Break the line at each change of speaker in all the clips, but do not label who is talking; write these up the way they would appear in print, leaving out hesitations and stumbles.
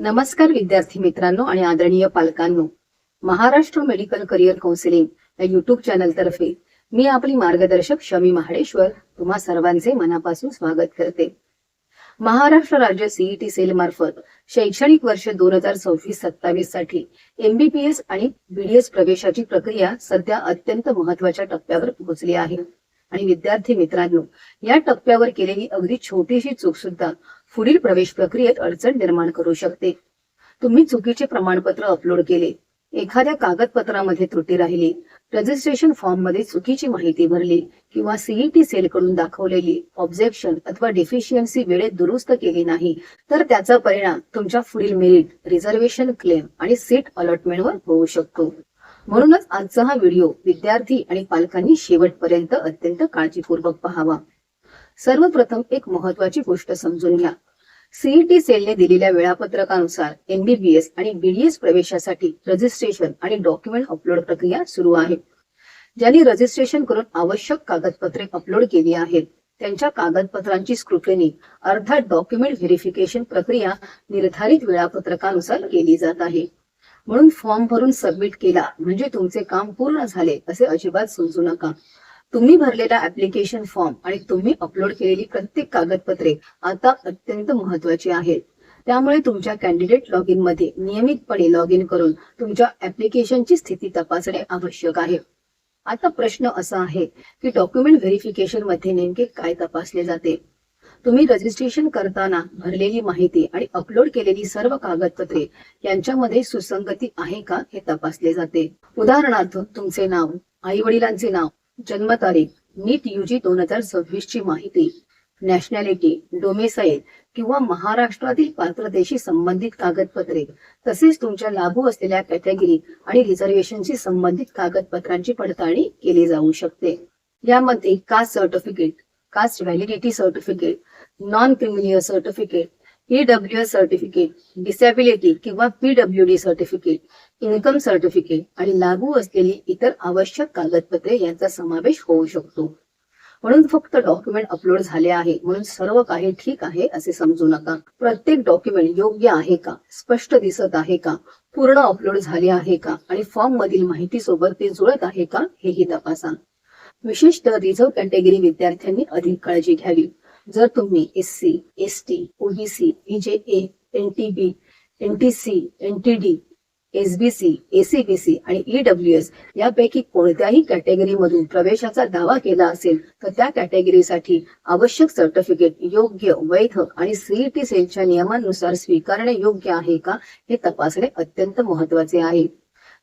नमस्कार विद्यार्थी मित्रांनो आणि आदरणीय पालकांनो. महाराष्ट्र मेडिकल करिअर काउन्सिलिंग या युट्यूब चॅनल तर्फे मी आपली मार्गदर्शक शमी महाडेश्वर तुम्हा सर्वांचे मनापासून स्वागत करते. महाराष्ट्र राज्य सीईटी सेल मार्फत शैक्षणिक वर्ष 2026-27 साठी MBBS आणि BDS प्रवेशाची प्रक्रिया सध्या अत्यंत महत्त्वाच्या टप्प्यावर पोहोचली आहे. आणि विद्यार्थी मित्रांनो, या टप्प्यावर केलेली अगदी छोटीशी चूक सुद्धा पुढील प्रवेश प्रक्रियेत अडचण निर्माण करू शकते. तुम्ही चुकीचे प्रमाणपत्र अपलोड केले, एखाद्या कागदपत्रामध्ये त्रुटी राहिली, रजिस्ट्रेशन फॉर्म मध्ये चुकीची माहिती भरली किंवा सीईटी सेल कडून दाखवलेली ऑब्जेक्शन अथवा डेफिशियन्सी वेळेत दुरुस्त केली नाही तर त्याचा परिणाम तुमच्या पुढील मेरिट, रिझर्वेशन क्लेम आणि सीट अलॉटमेंटवर होऊ शकतो. म्हणूनच आजचा हा व्हिडिओ विद्यार्थी आणि पालकांनी शेवटपर्यंत अत्यंत काळजीपूर्वक पाहावा. सर्वप्रथम एक महत्वाची गोष्ट समजून घ्या. सीईटी सेलने दिलेल्या वेळापत्रकानुसार MBBS आणि BDS प्रवेशासाठी रजिस्ट्रेशन आणि डॉक्युमेंट अपलोड प्रक्रिया सुरू आहे. ज्यांनी रजिस्ट्रेशन करून आवश्यक कागदपत्रे अपलोड केली आहेत त्यांच्या कागदपत्रांची स्क्रुटनी अर्थात डॉक्युमेंट व्हेरिफिकेशन प्रक्रिया निर्धारित वेळापत्रकानुसार केली जात आहे. म्हणून फॉर्म भरून सबमिट केला म्हणजे तुमचे काम पूर्ण झाले असे अजिबात समजू नका. तुम्ही भरलेला ऍप्लिकेशन फॉर्म आणि तुम्ही अपलोड केलेली प्रत्येक कागदपत्रे आता अत्यंत महत्वाची आहेत. त्यामुळे तुमच्या कॅन्डिडेट लॉग इन मध्ये नियमितपणे लॉग इन करून तुमच्या ऍप्लिकेशनची स्थिती तपासणे आवश्यक आहे. आता प्रश्न असा आहे की डॉक्युमेंट व्हेरिफिकेशन मध्ये नेमके काय तपासले जाते. तुम्ही रजिस्ट्रेशन करताना भरलेली माहिती आणि अपलोड केलेली सर्व कागदपत्रे यांच्यामध्ये सुसंगती आहे का हे तपासले जाते. उदाहरणार्थ तुमचे नाव, आई वडिलांचे नाव, जन्मतारीख, नीट UG 2026 ची माहिती, नॅशनॅलिटी, डोमेसाईल किंवा महाराष्ट्रातील पात्रतेशी संबंधित कागदपत्रे तसेच तुमच्या लागू असलेल्या कॅटेगरी आणि रिझर्वेशनशी संबंधित कागदपत्रांची पडताळणी केली जाऊ शकते. यामध्ये caste certificate, caste validity certificate, non criminal certificate, EWS certificate, disability किंवा PWD सर्टिफिकेट, इन्कम सर्टिफिकेट आणि लागू असलेली इतर आवश्यक कागदपत्रे यांचा समावेश होऊ शकतो. म्हणून फक्त डॉक्युमेंट अपलोड झाले आहे म्हणून सर्व काही ठीक आहे असे समजू नका. प्रत्येक डॉक्युमेंट योग्य आहे का, स्पष्ट दिसत आहे का, पूर्ण अपलोड झाले आहे का आणि फॉर्म मधील माहिती सोबत ते जुळत आहे का हेही तपासा. विशेषतः रिझर्व्ह कॅटेगरी विद्यार्थ्यांनी अधिक काळजी घ्यावी. जर तुम्ही SC, ST, OBC, EJA, NTB, NTC, NTD, SBC, ACBC आणि EWS यापैकी कोणत्याही कॅटेगरी मधून प्रवेशाचा दावा केला असेल तर त्या कॅटेगरीसाठी आवश्यक सर्टिफिकेट योग्य, वैध आणि सीईटी सेलच्या नियमांनुसार स्वीकारणे योग्य आहे का हे तपासणे अत्यंत महत्वाचे आहे.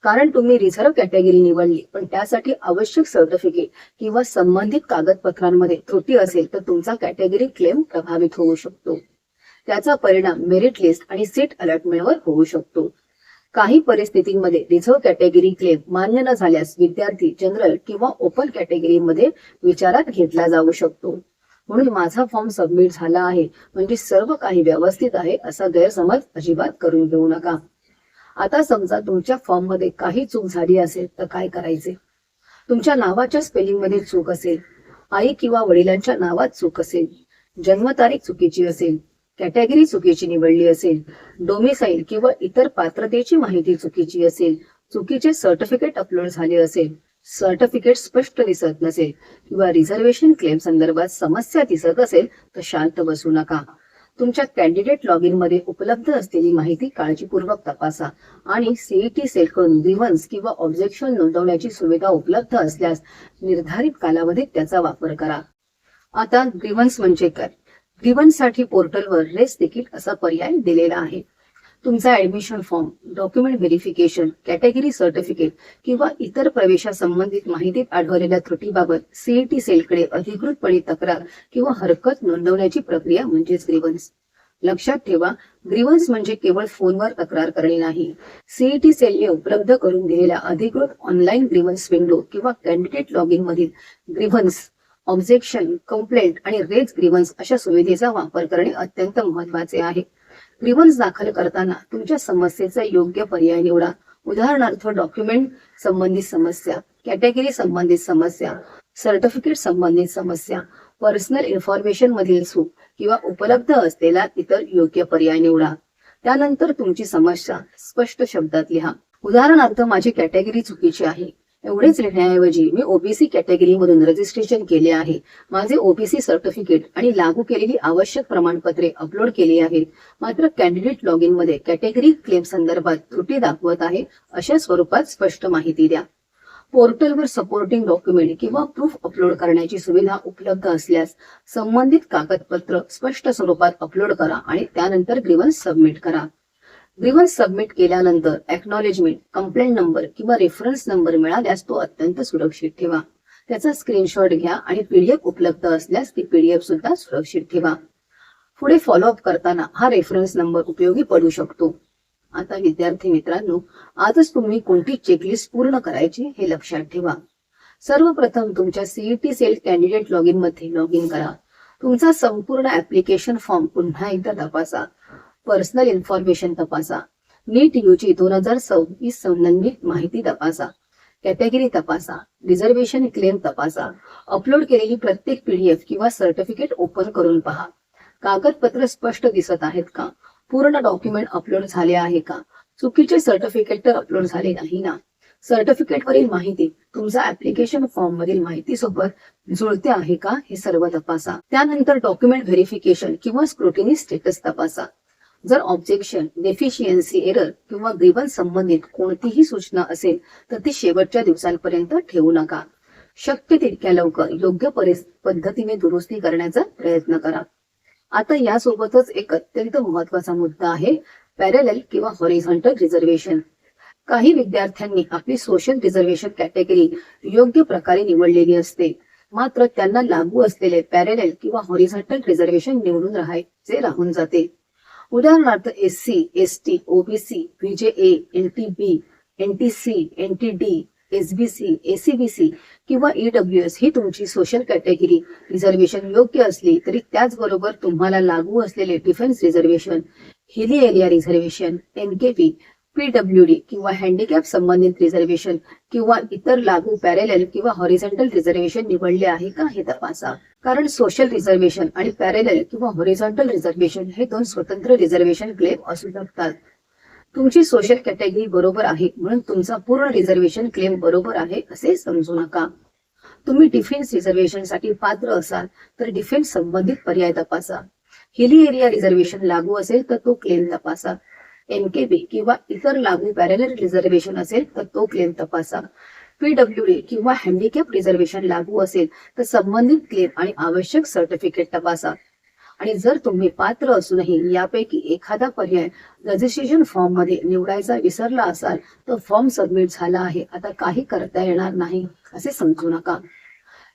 कारण तुम्ही रिझर्व्ह कॅटेगरी निवडली पण त्यासाठी आवश्यक सर्टिफिकेट किंवा संबंधित कागदपत्रांमध्ये त्रुटी असेल तर तुमचा कॅटेगरी क्लेम प्रभावित होऊ शकतो. त्याचा परिणाम मेरिट लिस्ट आणि सीट अलॉटमेंटवर होऊ शकतो. काही परिस्थितींमध्ये रिझर्व्ह कॅटेगरी क्लेम मान्य न झाल्यास विद्यार्थी जनरल किंवा ओपन कॅटेगरीमध्ये विचारात घेतला जाऊ शकतो. म्हणून माझा फॉर्म सबमिट झाला आहे म्हणजे सर्व काही व्यवस्थित आहे असा गैरसमज अजिबात करून घेऊ नका. आता समजा तुमच्या फॉर्म मध्ये काही चूक झाली असेल तर काय करायचे. तुमच्या नावाच्या स्पेलिंग मध्ये चूक असेल, आई किंवा वडिलांच्या नावात चूक असेल, जन्मतारीख चुकीची असेल, कॅटेगरी चुकीची निवडली असेल, डोमेसाईल किंवा इतर पात्रतेची माहिती चुकीची असेल, चुकीचे सर्टिफिकेट अपलोड झाले असेल, सर्टिफिकेट स्पष्ट दिसत नसेल किंवा रिझर्वेशन क्लेम संदर्भात समस्या दिसत असेल तर शांत बसू नका. तुमच्या कॅन्डिडेट लॉग इन मध्ये उपलब्ध असलेली माहिती काळजीपूर्वक तपासा आणि सीईटी सेल कडून ग्रीव्हन्स किंवा ऑब्जेक्शन नोंदवण्याची सुविधा उपलब्ध असल्यास निर्धारित कालावधीत त्याचा वापर करा. आता ग्रीव्हन्स म्हणजे काय. ग्रीव्हन्स साठी पोर्टलवर रेस तिकीट असा पर्याय दिलेला आहे. तुमचा admission form, document verification, category certificate किंवा इतर प्रवेशासंबंधित माहितीत आढळलेल्या त्रुटीबाबत सीईटी सेलकडे अधिकृतपणे तक्रार किंवा हरकत नोंदवण्याची प्रक्रिया म्हणजेच ग्रीव्हन्स. लक्षात ठेवा, ग्रीव्हन्स म्हणजे केवळ फोनवर तक्रार करणे नाही. सीईटी सेलने उपलब्ध करून दिलेल्या अधिकृत ऑनलाईन ग्रीव्हन्स विंडो किंवा कॅन्डिडेट लॉग इन मधील ग्रीव्हन्स, ऑब्जेक्शन, कंप्लेंट आणि रेज ग्रीव्हन्स अशा सुविधेचा वापर करणे अत्यंत महत्वाचे आहे. ग्रीव्हन्स दाखल करताना तुमच्या समस्येचा योग्य पर्याय निवडा. उदाहरणार्थ डॉक्युमेंट संबंधित समस्या, कॅटेगरी संबंधित समस्या, सर्टिफिकेट संबंधित समस्या, पर्सनल इन्फॉर्मेशन मधील चूक किंवा उपलब्ध असलेला इतर योग्य पर्याय निवडा. त्यानंतर तुमची समस्या स्पष्ट शब्दात लिहा. उदाहरणार्थ, माझी कॅटेगरी चुकीची आहे. एवढेच लिहिण्याऐवजी मी ओबीसी कॅटेगरी मधून रजिस्ट्रेशन केले आहे. माझे ओबीसी सर्टिफिकेट आणि लागू केलेली आवश्यक प्रमाणपत्रे अपलोड केली आहेत. मात्र कॅन्डिडेट लॉग इन मध्ये कॅटेगरी क्लेम संदर्भात त्रुटी दाखवत आहे, अशा स्वरूपात स्पष्ट माहिती द्या. पोर्टलवर सपोर्टिंग डॉक्युमेंट किंवा प्रूफ अपलोड करण्याची सुविधा उपलब्ध असल्यास संबंधित कागदपत्र स्पष्ट स्वरूपात अपलोड करा आणि त्यानंतर ग्रीव्हन्स सबमिट करा. ग्रीव्हन्स सबमिट केल्यानंतर एक्नॉलेजमेंट, कंप्लेंट नंबर किंवा रेफरन्स नंबर मिळाल्यास तो अत्यंत सुरक्षित ठेवा. त्याचा स्क्रीनशॉट घ्या आणि पीडीएफ उपलब्ध असल्यास ती पीडीएफ सुद्धा सुरक्षित ठेवा. पुढे फॉलोअप करताना हा रेफरन्स नंबर उपयोगी पडू शकतो. आता विद्यार्थी मित्रांनो, आजच तुम्ही कोणती चेकलिस्ट पूर्ण करायची हे लक्षात ठेवा. सर्वप्रथम तुमच्या CET cell candidate log in मध्ये लॉग इन करा. तुमचा संपूर्ण ऍप्लिकेशन फॉर्म पुन्हा एकदा तपासा. पर्सनल इन्फॉर्मेशन तपासा. नीट यूजी 2026 संबंधित माहिती तपासा. कॅटेगरी तपासा. रिझर्वेशन क्लेम तपासा. अपलोड केलेली प्रत्येक पीडीएफ किंवा सर्टिफिकेट ओपन करून पहा. कागदपत्र स्पष्ट दिसत आहेत का? पूर्ण डॉक्युमेंट अपलोड झाले आहे का? चुकीचे सर्टिफिकेट तर अपलोड झाले नाही ना? सर्टिफिकेट वरील माहिती तुमचा ऍप्लिकेशन फॉर्म मधील माहिती सोबत जुळते आहे का हे सर्व तपासा. त्यानंतर डॉक्युमेंट व्हेरिफिकेशन किंवा स्क्रुटिनी स्टेटस तपासा. जर ऑब्जेक्शन, डेफिशियन्सी, एरर किंवा ग्रीव्हन्स संबंधित कोणतीही सूचना असेल तर ती शेवटच्या दिवसांपर्यंत ठेवू नका. शक्य तितक्या लवकर योग्य पद्धतीने दुरुस्ती करण्याचा प्रयत्न करा. आता यासोबतच एक अत्यंत महत्वाचा मुद्दा आहे पॅरलल किंवा हॉरिझॉन्टल रिझर्वेशन. काही विद्यार्थ्यांनी आपली सोशल रिझर्वेशन कॅटेगरी योग्य प्रकारे निवडलेली असते, मात्र त्यांना लागू असलेले पॅरलल किंवा हॉरिझॉन्टल रिझर्वेशन निवडून राहून जाते. उदाहरणार्थ, SC, ST, OBC, VJA, NTB, NTC, NTD, SBC, SEBC किंवा ईडब्ल्यूएस ही तुमची सोशल कॅटेगरी रिझर्वेशन योग्य असली तरी त्याचबरोबर तुम्हाला लागू असलेले defence reservation, hilly area reservation, NKP, PWD किंवा हँडिकॅप संबंधित रिझर्वेशन किंवा इतर लागू पॅरलल किंवा हॉरिझॉन्टल रिझर्वेशन निवडले आहे का हे तपासा. कारण सोशल रिझर्वेशन आणि पॅरलल किंवा हॉरिझॉन्टल रिझर्वेशन हे दोन स्वतंत्र रिझर्वेशन क्लेम असू शकतात. तुमची सोशल कॅटेगरी बरोबर आहे म्हणून तुमचा पूर्ण रिझर्वेशन क्लेम बरोबर आहे असे समजू नका. तुम्ही डिफेन्स रिझर्वेशन साठी पात्र असाल तर डिफेन्स संबंधित पर्याय तपासा. हिली एरिया रिझर्वेशन लागू असेल तर तो क्लेम तपासा. एनकेबी किंवा इतर लागू पॅरलल रिझर्वेशन असेल तर तो क्लेम तपासा. पीडब्ल्यूडी किंवा हँडिकॅप रिझर्वेशन लागू असेल तर संबंधित क्लेम आणि आवश्यक सर्टिफिकेट तपासा. आणि जर तुम्ही पात्र असूनही यापैकी एखादा पर्याय रजिस्ट्रेशन फॉर्म मध्ये निवडायचा विसरला असाल तर फॉर्म सबमिट झाला आहे, आता काही करता येणार नाही असे समजू नका.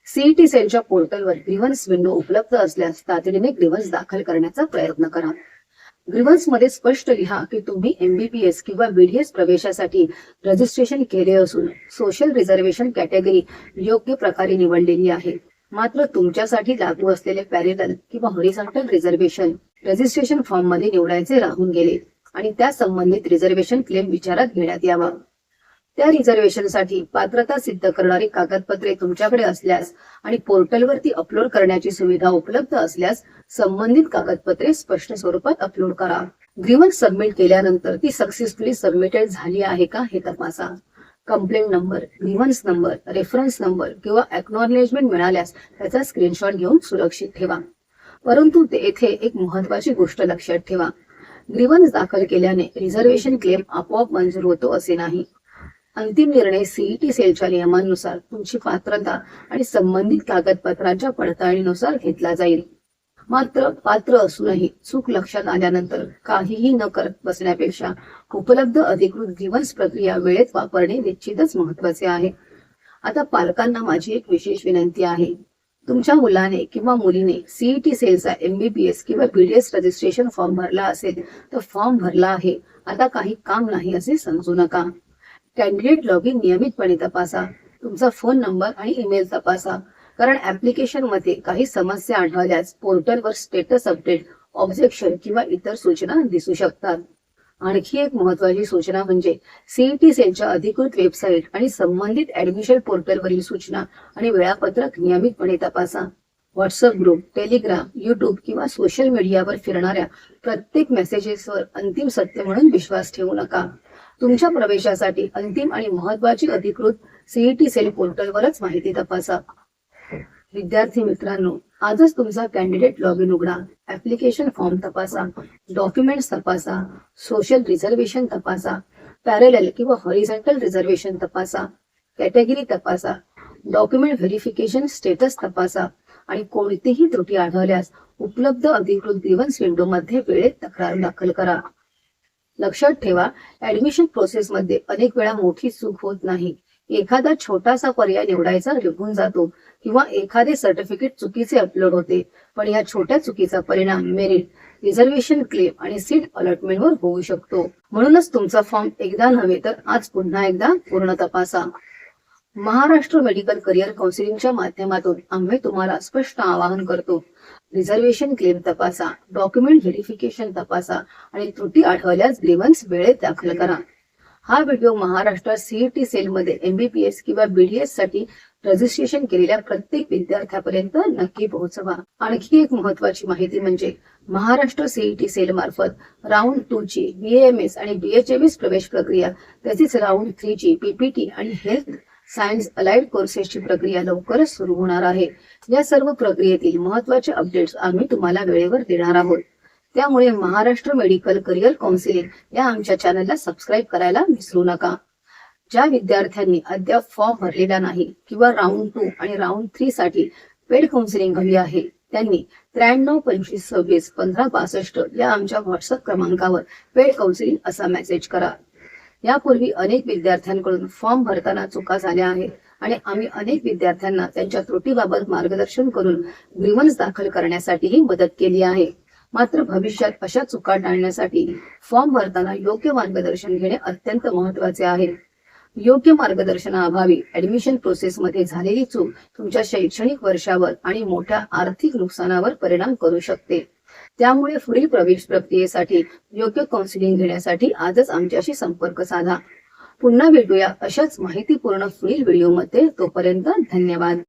सीईटी सेलच्या पोर्टलवर ग्रीव्हन्स विंडो उपलब्ध असल्यास तातडीने ग्रीव्हन्स दाखल करण्याचा प्रयत्न करा. ग्रीव्हन्स मध्ये स्पष्ट लिहा की तुम्ही एमबीबीएस किंवा बीडीएस प्रवेशासाठी रजिस्ट्रेशन केले असून सोशल रिझर्वेशन कॅटेगरी योग्य प्रकारे निवडलेली आहे, मात्र तुमच्यासाठी लागू असलेले पॅरलल किंवा हॉरिझॉन्टल रिझर्वेशन रजिस्ट्रेशन फॉर्म मध्ये निवडायचे राहून गेले आणि त्या संबंधित रिझर्वेशन क्लेम विचारात घेण्यात यावा. त्या रिझर्वेशनसाठी पात्रता सिद्ध करणारी कागदपत्रे तुमच्याकडे असल्यास आणि पोर्टलवरती अपलोड करण्याची सुविधा उपलब्ध असल्यास संबंधित कागदपत्रे स्पष्ट स्वरूपात अपलोड करा. ग्रीव्हन्स सबमिट केल्यानंतर ती सक्सेसफुली सबमिटेड झाली आहे का हे तपासा. Complaint number, grievance number, reference number किंवा एक्नॉलेजमेंट मिळाल्यास त्याचा स्क्रीनशॉट घेऊन सुरक्षित ठेवा. परंतु येथे एक महत्वाची गोष्ट लक्षात ठेवा, ग्रीव्हन्स दाखल केल्याने रिझर्वेशन क्लेम आपोआप मंजूर होतो असे नाही. अंतिम निर्णय सीईटी सेलच्या नियमांनुसार तुमची पात्रता आणि संबंधित कागदपत्रांच्या पडताळणीनुसार घेतला जाईल. मात्र पात्र असूनही चूक लक्षात आल्यानंतर काहीही न करत बसण्यापेक्षा उपलब्ध अधिकृत ग्रीव्हन्स प्रक्रिया वेळेत वापरणे निश्चितच महत्वाचे आहे. आता पालकांना माझी एक विशेष विनंती आहे, तुमच्या मुलाने किंवा मुलीने सीईटी सेलचा एमबीबीएस किंवा बीडीएस रजिस्ट्रेशन फॉर्म भरला असेल तर फॉर्म भरला आहे, आता काही काम नाही असे समजू नका. कॅन्डिडेट लॉग इन नियमितपणे तपासा. तुमचा फोन नंबर आणि ईमेल तपासा, कारण ऍप्लिकेशन मध्ये काही समस्या आढळल्यास पोर्टलवर स्टेटस अपडेट, ऑब्जेक्शन किंवा इतर सूचना दिसू शकतात. आणखी एक महत्वाची सूचना म्हणजे सीईटी सेलच्या अधिकृत वेबसाईट आणि संबंधित ऍडमिशन पोर्टलवरील सूचना आणि वेळापत्रक नियमितपणे तपासा. व्हॉट्सअप ग्रुप, टेलिग्राम, युट्यूब किंवा सोशल मीडियावर फिरणाऱ्या प्रत्येक मेसेजेसवर अंतिम सत्य म्हणून विश्वास ठेवू नका. तुमच्या प्रवेशासाठी अंतिम आणि महत्त्वाची अधिकृत सीईटी सेल पोर्टलवरच माहिती तपासा. विद्यार्थी मित्रांनो, आजच तुमचा कॅन्डिडेट लॉग इन उघडा, ऍप्लिकेशन फॉर्म तपासा, डॉक्युमेंट्स तपासा, सोशल रिझर्वेशन तपासा, पॅरेलल किंवा हॉरिझॉन्टल रिझर्वेशन तपासा, कॅटेगरी तपासा, डॉक्युमेंट व्हेरिफिकेशन स्टेटस तपासा आणि कोणतीही त्रुटी आढळल्यास उपलब्ध अधिकृत ग्रीव्हन्स विंडोमध्ये वेळेत तक्रार दाखल करा. लक्षात ठेवा, ऍडमिशन प्रोसेसमध्ये अनेक वेळा मोठी चूक होत नाही. एखादा छोटासा पर्याय निवडायचा निघून जातो किंवा एखादे सर्टिफिकेट चुकीचे अपलोड होते, पण या छोट्या चुकीचा परिणाम मेरिट, रिझर्वेशन क्लेम आणि सीट अलॉटमेंटवर होऊ शकतो. म्हणूनच तुमचा फॉर्म एकदा नव्हे तर आज पुन्हा एकदा पूर्ण तपासा. महाराष्ट्र मेडिकल करिअर काउन्सिलिंगच्या माध्यमातून आम्ही तुम्हाला स्पष्ट आवाहन करतो. रिझर्वेशन क्लेम तपासा, डॉक्युमेंट व्हेरिफिकेशन तपासा आणि त्रुटी आढळल्यास ग्रीव्हन्स वेळेत दाखल करा. हा व्हिडिओ महाराष्ट्रात सीईटी सेलमध्ये एमबीबीएस किंवा बीडीएस साठी रजिस्ट्रेशन केलेल्या प्रत्येक विद्यार्थ्यापर्यंत नक्की पोहोचवा. आणखी एक महत्वाची माहिती म्हणजे महाराष्ट्र सीईटी सेल मार्फत राऊंड 2 ची बीएमएस आणि बीएचएमएस प्रवेश प्रक्रिया, तसेच राऊंड 3 ची पीपीटी आणि हेल्थ सायन्स अलाइड कोर्सेसची प्रक्रिया लवकरच सुरू होणार आहे. या सर्व प्रक्रियेतील महत्त्वाचे अपडेट्स आम्ही तुम्हाला वेळेवर देणार आहोत. त्यामुळे महाराष्ट्र मेडिकल करिअर काउन्सिलिंग या आमच्या चॅनलला सबस्क्राईब करायला विसरू नका. ज्या विद्यार्थ्यांनी अद्याप फॉर्म भरलेला नाही किंवा राऊंड 2 आणि राऊंड 3 साठी पेड काउन्सिलिंग हवी आहे, त्यांनी 93 25 26 15 62 या आमच्या व्हॉट्सअप क्रमांकावर पेड काउन्सिलिंग असा मेसेज करा. यापूर्वी अनेक विद्यार्थ्यांकडून फॉर्म भरताना चुका झाल्या आहेत आणि आम्ही अनेक विद्यार्थ्यांना त्यांच्या त्रुटीबाबत मार्गदर्शन करून ग्रीव्हन्स दाखल करण्यासाठीही मदत केली आहे. मात्र भविष्यात अशा चुका टाळण्यासाठी फॉर्म भरताना योग्य मार्गदर्शन घेणे अत्यंत महत्त्वाचे आहे. योग्य मार्गदर्शनाअभावी ऍडमिशन प्रोसेसमध्ये झालेली चूक तुमच्या शैक्षणिक वर्षावर आणि मोठ्या आर्थिक नुकसानावर परिणाम करू शकते. त्यामुळे पुढील प्रवेश प्रक्रियेसाठी योग्य काउन्सिलिंग घेण्यासाठी आजच आमच्याशी संपर्क साधा. पुन्हा भेटूया अशाच माहितीपूर्ण पुढील व्हिडिओमध्ये. तोपर्यंत धन्यवाद.